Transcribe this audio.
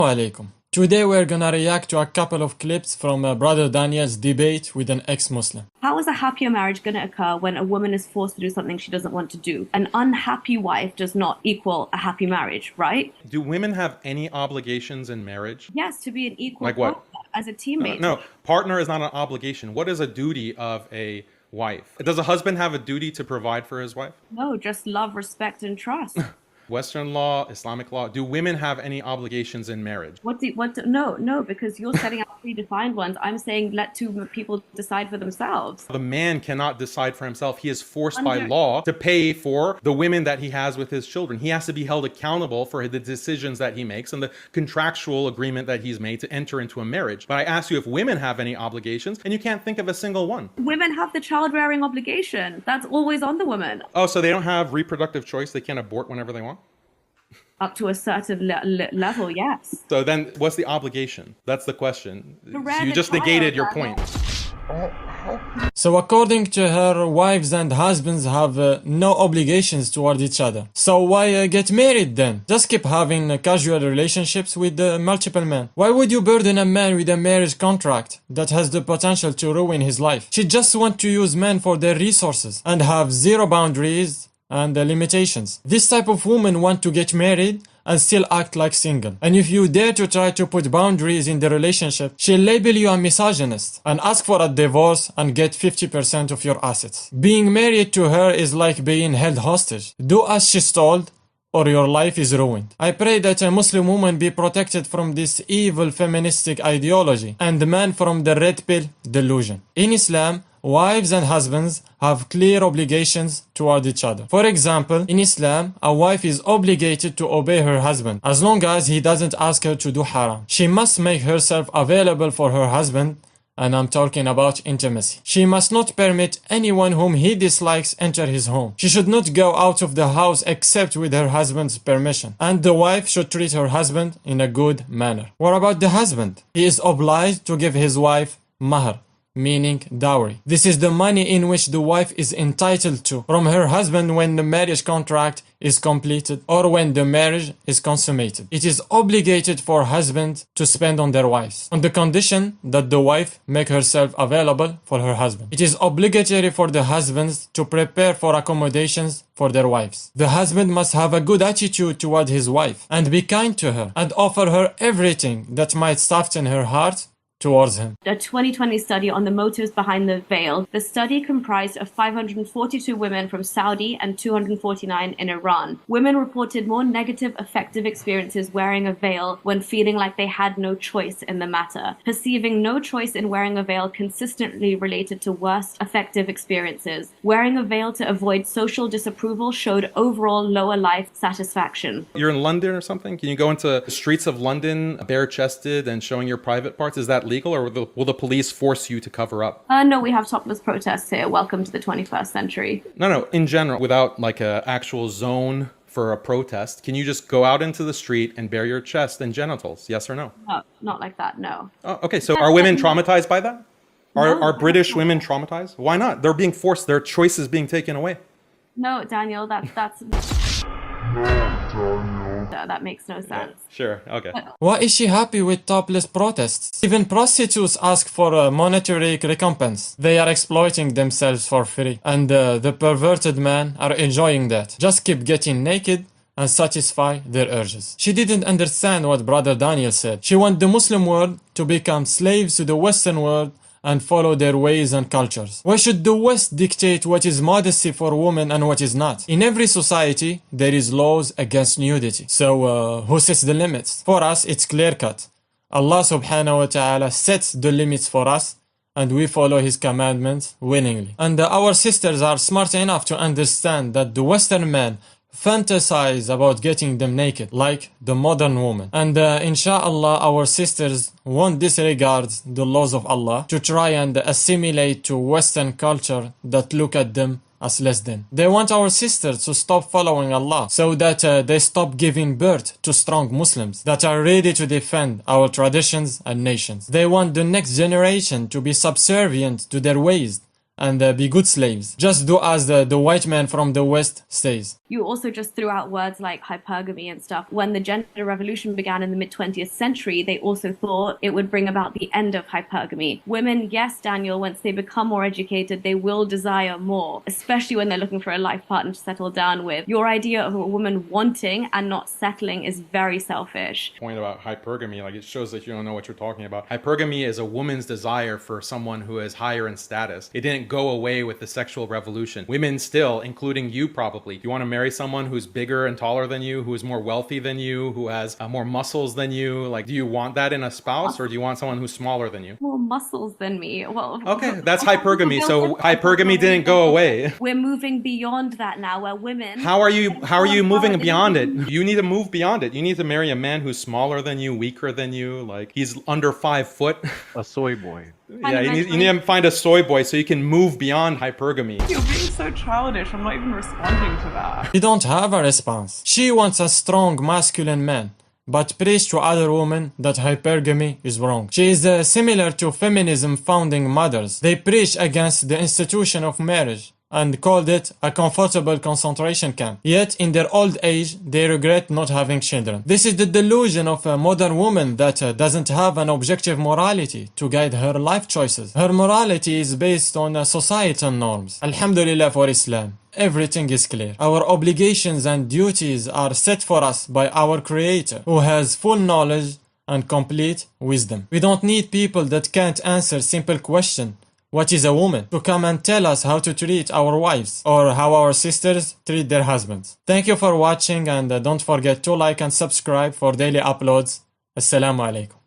Alaikum. Today we're gonna react to a couple of clips from Brother Daniel's debate with an ex-Muslim. How is a happier marriage going to occur when a woman is forced to do something she doesn't want to do? An unhappy wife does not equal a happy marriage, right? Do women have any obligations in marriage? Yes, to be an equal Like what? partner, as a teammate. No, partner is not an obligation. What is a duty of a wife? Does a husband have a duty to provide for his wife? No, just love, respect, and trust. Western law, Islamic law, do women have any obligations in marriage? No, because you're setting out predefined ones. I'm saying let two people decide for themselves. The man cannot decide for himself. He is forced by law to pay for the women that he has with his children. He has to be held accountable for the decisions that he makes and the contractual agreement that he's made to enter into a marriage. But I ask you if women have any obligations, and you can't think of a single one. Women have the child-rearing obligation. That's always on the woman. Oh, so they don't have reproductive choice? They can't abort whenever they want? Up to a certain level, yes. So then what's the obligation? That's the question. So you just child, negated your point. So according to her, wives and husbands have no obligations toward each other. So why get married then? Just keep having casual relationships with multiple men. Why would you burden a man with a marriage contract that has the potential to ruin his life? She just wants to use men for their resources and have zero boundaries and limitations. This type of woman want to get married and still act like single. And if you dare to try to put boundaries in the relationship, she'll label you a misogynist and ask for a divorce and get 50% of your assets. Being married to her is like being held hostage. Do as she's told, or your life is ruined. I pray that a Muslim woman be protected from this evil feministic ideology and the man from the red pill delusion. In Islam, wives and husbands have clear obligations toward each other. For example, in Islam, a wife is obligated to obey her husband as long as he doesn't ask her to do haram. She must make herself available for her husband, and I'm talking about intimacy. She must not permit anyone whom he dislikes enter his home. She should not go out of the house except with her husband's permission. And the wife should treat her husband in a good manner. What about the husband? He is obliged to give his wife mahr, meaning dowry. This is the money in which the wife is entitled to from her husband when the marriage contract is completed or when the marriage is consummated. It is obligated for husbands to spend on their wives on the condition that the wife make herself available for her husband. It is obligatory for the husbands to prepare for accommodations for their wives. The husband must have a good attitude toward his wife and be kind to her and offer her everything that might soften her heart towards him. A 2020 study on the motives behind the veil. The study comprised of 542 women from Saudi and 249 in Iran. Women reported more negative affective experiences wearing a veil when feeling like they had no choice in the matter. Perceiving no choice in wearing a veil consistently related to worse affective experiences. Wearing a veil to avoid social disapproval showed overall lower life satisfaction. You're in London or something? Can you go into the streets of London bare-chested and showing your private parts? Is that legal, or will the police force you to cover up? No, we have topless protests here. Welcome to the 21st century. No, in general, without like an actual zone for a protest, can you just go out into the street and bare your chest and genitals? Yes or no? No, not like that, no. Oh, okay, so are women traumatized by that? Are British women traumatized? Why not? They're being forced, their choice is being taken away. No, Daniel, that's... That makes no sense. Yeah, sure, okay. Why is she happy with topless protests? Even prostitutes ask for a monetary recompense. They are exploiting themselves for free. And the perverted men are enjoying that. Just keep getting naked and satisfy their urges. She didn't understand what Brother Daniel said. She wants the Muslim world to become slaves to the Western world and follow their ways and cultures. Why should the West dictate what is modesty for women and what is not? In every society, there is laws against nudity. So who sets the limits? For us, it's clear-cut. Allah subhanahu wa ta'ala sets the limits for us and we follow his commandments willingly. And our sisters are smart enough to understand that the Western man fantasize about getting them naked like the modern woman, and inshallah our sisters won't disregard the laws of Allah to try and assimilate to Western culture that look at them as less than. They want our sisters to stop following Allah so that they stop giving birth to strong Muslims that are ready to defend our traditions and nations. They want the next generation to be subservient to their ways and be good slaves. Just do as the white man from the West says. You also just threw out words like hypergamy and stuff. When the gender revolution began in the mid-20th century, they also thought it would bring about the end of hypergamy. Women, yes, Daniel, once they become more educated, they will desire more, especially when they're looking for a life partner to settle down with. Your idea of a woman wanting and not settling is very selfish. Point about hypergamy, like, it shows that you don't know what you're talking about. Hypergamy is a woman's desire for someone who is higher in status. It didn't go away with the sexual revolution. Women still, including you probably, you want to marry someone who's bigger and taller than you, who is more wealthy than you, who has more muscles than you. Like, do you want that in a spouse, or do you want someone who's smaller than you? More muscles than me. Well, okay, that's hypergamy. So hypergamy didn't go away. We're moving beyond that now, where women... How are you moving beyond it? You need to move beyond it. You need to marry a man who's smaller than you, weaker than you, like he's under 5 foot. A soy boy. Yeah, you need to find a soy boy so you can move beyond hypergamy. You're being so childish. I'm not even responding to that. You don't have a response. She wants a strong masculine man, but preach to other women that hypergamy is wrong. She is similar to feminism founding mothers. They preach against the institution of marriage and called it a comfortable concentration camp. Yet, in their old age, they regret not having children. This is the delusion of a modern woman that doesn't have an objective morality to guide her life choices. Her morality is based on societal norms. Alhamdulillah for Islam. Everything is clear. Our obligations and duties are set for us by our Creator, who has full knowledge and complete wisdom. We don't need people that can't answer simple questions. What is a woman? To come and tell us how to treat our wives or how our sisters treat their husbands. Thank you for watching, and don't forget to like and subscribe for daily uploads. Assalamu alaikum.